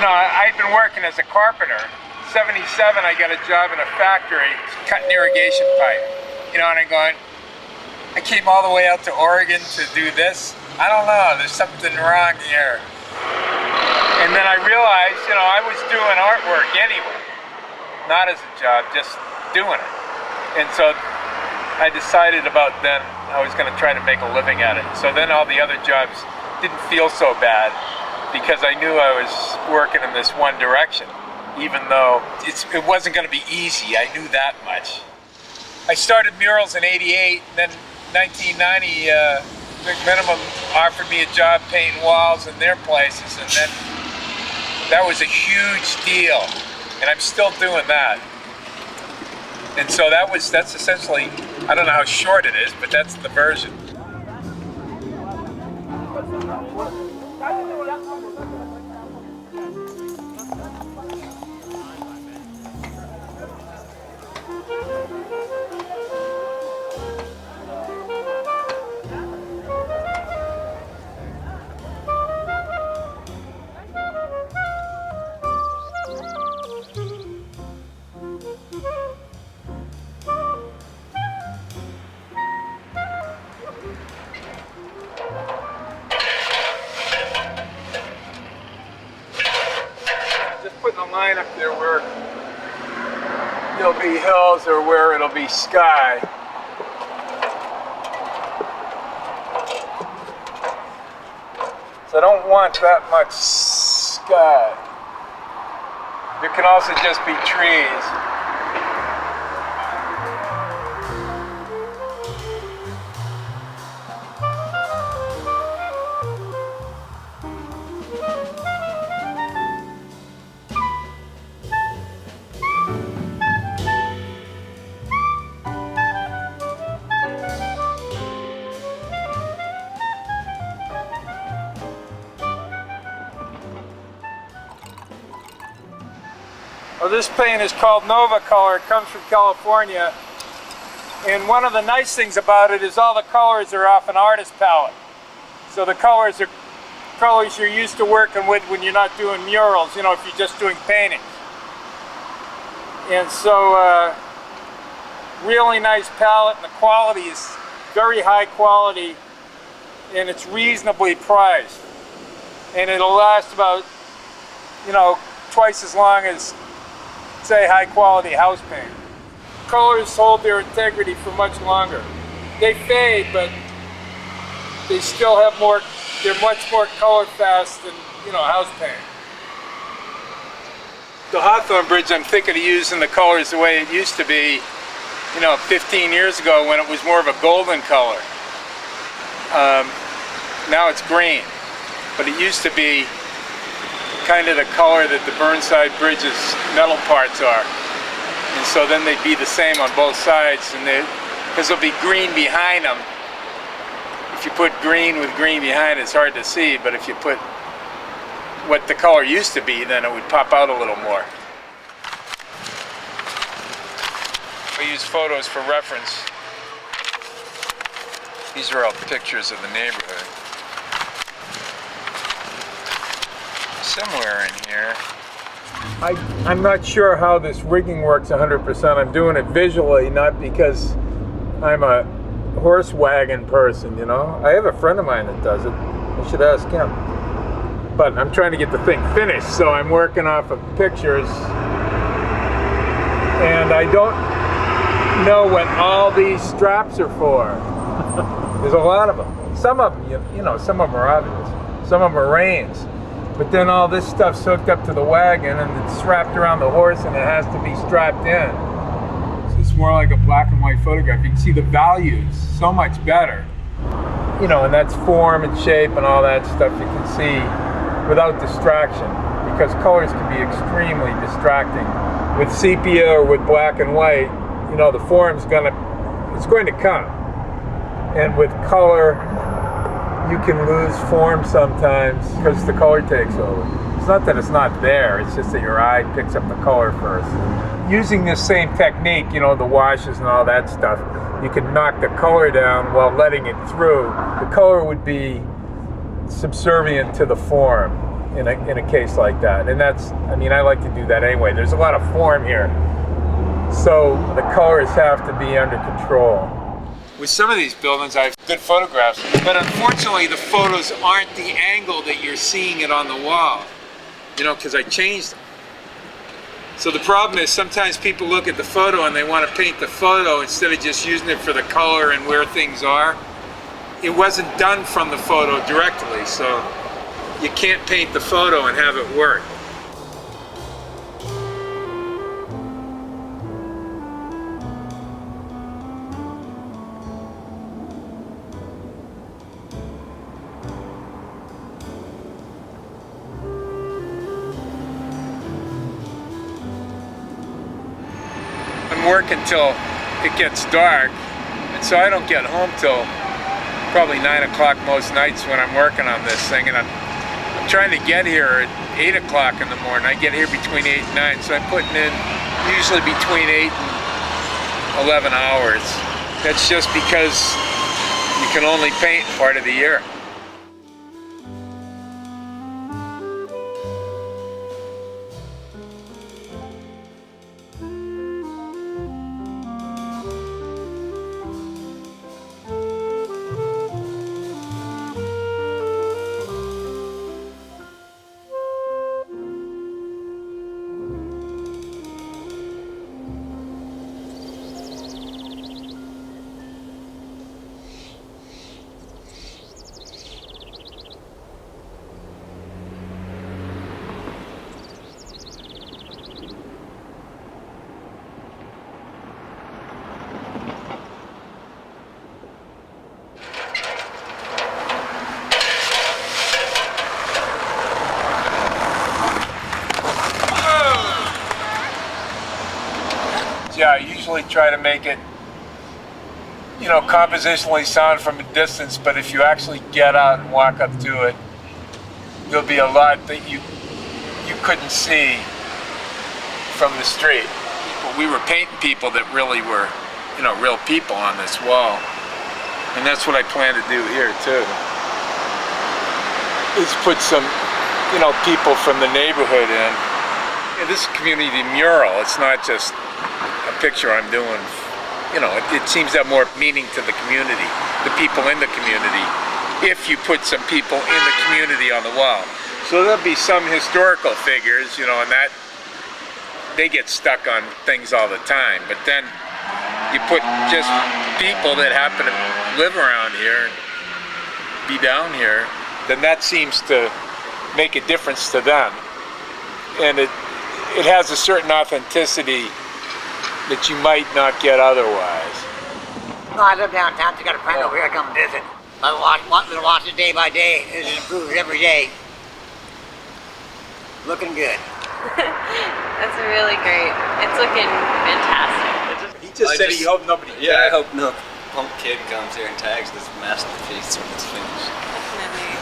I'd been working as a carpenter. 77, I got a job in a factory cutting irrigation pipe. And I'm going, I came all the way out to Oregon to do this. I don't know, there's something wrong here. And then I realized, I was doing artwork anyway. Not as a job, just doing it. And so I decided about then I was going to try to make a living at it. So then all the other jobs didn't feel so bad because I knew I was working in this one direction, even though it wasn't going to be easy. I knew that much. I started Murals in '88, then 1990, Minimum offered me a job painting walls in their places, and then that was a huge deal, and I'm still doing that. And so that's essentially, I don't know how short it is, but that's the version. Line up there where there'll be hills or where it'll be sky. So I don't want that much sky. There can also just be trees. Well, this paint is called Nova Color. It comes from California. And one of the nice things about it is all the colors are off an artist palette. So the colors are colors you're used to working with when you're not doing murals, if you're just doing paintings. And so, really nice palette, and the quality is very high quality, and it's reasonably priced. And it'll last about, twice as long as, say, high quality house paint. Colors hold their integrity for much longer. They fade, but they still have they're much more color fast than, house paint. The Hawthorne Bridge, I'm thinking of using the colors the way it used to be, 15 years ago when it was more of a golden color. Now it's green, but it used to be kind of the color that the Burnside Bridge's metal parts are. And so then they'd be the same on both sides, and because there'll be green behind them. If you put green with green behind it, it's hard to see, but if you put what the color used to be, then it would pop out a little more. We use photos for reference. These are all pictures of the neighborhood. Somewhere in here. I'm not sure how this rigging works 100%. I'm doing it visually, not because I'm a horse wagon person, I have a friend of mine that does it. I should ask him. But I'm trying to get the thing finished, so I'm working off of pictures. And I don't know what all these straps are for. There's a lot of them. Some of them, some of them are obvious. Some of them are reins. But then all this stuff's hooked up to the wagon and it's strapped around the horse and it has to be strapped in. So it's more like a black and white photograph. You can see the values so much better. And that's form and shape and all that stuff you can see without distraction, because colors can be extremely distracting. With sepia or with black and white, the form's going to come. And with color, you can lose form sometimes because the color takes over. It's not that it's not there, it's just that your eye picks up the color first. Using this same technique, the washes and all that stuff, you can knock the color down while letting it through. The color would be subservient to the form. in a case like that. And that's, I mean, I like to do that anyway. There's a lot of form here, so the colors have to be under control. With some of these buildings, I have good photographs, but unfortunately the photos aren't the angle that you're seeing it on the wall, you know, because I changed them. So the problem is sometimes people look at the photo and they want to paint the photo instead of just using it for the color and where things are. It wasn't done from the photo directly, so you can't paint the photo and have it work. I'm working till it gets dark, and so I don't get home till probably 9 o'clock most nights when I'm working on this thing, and I'm trying to get here at 8 o'clock in the morning. I get here between 8 and 9, so I'm putting in usually between 8 and 11 hours. That's just because you can only paint part of the year. Yeah, I usually try to make it, you know, compositionally sound from a distance, but if you actually get out and walk up to it, there'll be a lot that you couldn't see from the street. We were painting people that really were, you know, real people on this wall. And that's what I plan to do here too. Is put some, you know, people from the neighborhood in. Yeah, this is community mural. It's not just a picture I'm doing. You know, it seems to have more meaning to the community, the people in the community, if you put some people in the community on the wall. So there'll be some historical figures, you know, and that they get stuck on things all the time. But then you put just people that happen to live around here and be down here, then that seems to make a difference to them. And it has a certain authenticity that you might not get otherwise. No, I live downtown, so I got a friend over here I come visit. I watch it day by day. It improves every day. Looking good. That's really great. It's looking fantastic. He just said he hoped nobody tags. Yeah, I hope no punk kid comes here and tags this masterpiece when it's finished. Definitely.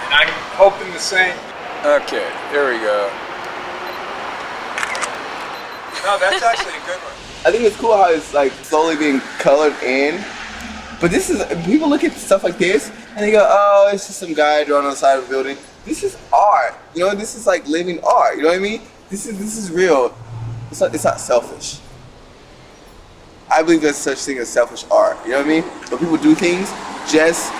And I'm hoping the same. Okay, here we go. No, that's actually a good one. I think it's cool how it's like slowly being colored in. But this is, people look at stuff like this and they go, oh, it's just some guy drawing on the side of a building. This is art. You know, this is like living art. You know what I mean? This is real. It's not selfish. I believe there's such thing as selfish art. You know what I mean? But people do things just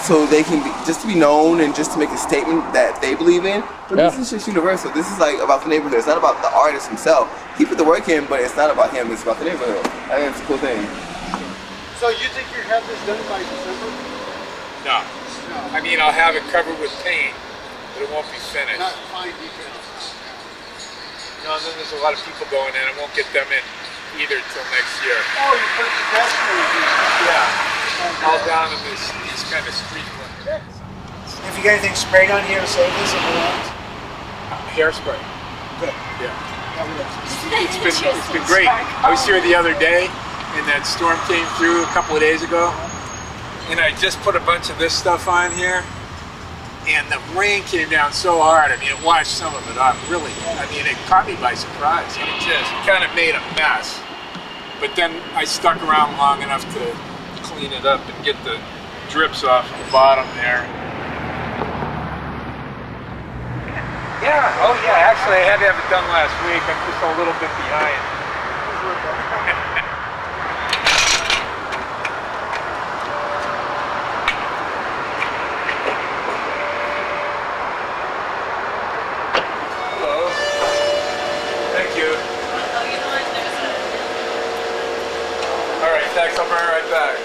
so they can be, just to be known and just to make a statement that they believe in. But This is just universal. This is like about the neighborhood. It's not about the artist himself. He put the work in, but it's not about him. It's about the neighborhood. I think it's a cool thing. So you think you have this done by December? No. I mean, I'll have it covered with paint, but it won't be finished. Not fine details. No, and then there's a lot of people going in. I won't get them in either till next year. Oh, you put the pedestrians. Yeah. All down in these kind of street ones. If you got anything sprayed on here to save this, it belongs. Hairspray. Good. Yeah. It's been great. I was here the other day, and that storm came through a couple of days ago, and I just put a bunch of this stuff on here, and the rain came down so hard. I mean, it washed some of it up. Really, I mean, it caught me by surprise. It just kind of made a mess. But then I stuck around long enough to clean it up and get the drips off the bottom there. Yeah, oh yeah, actually I had to have it done last week. I'm just a little bit behind. Hello. Thank you. Oh, you know what? All right, thanks. I'll bring it right back.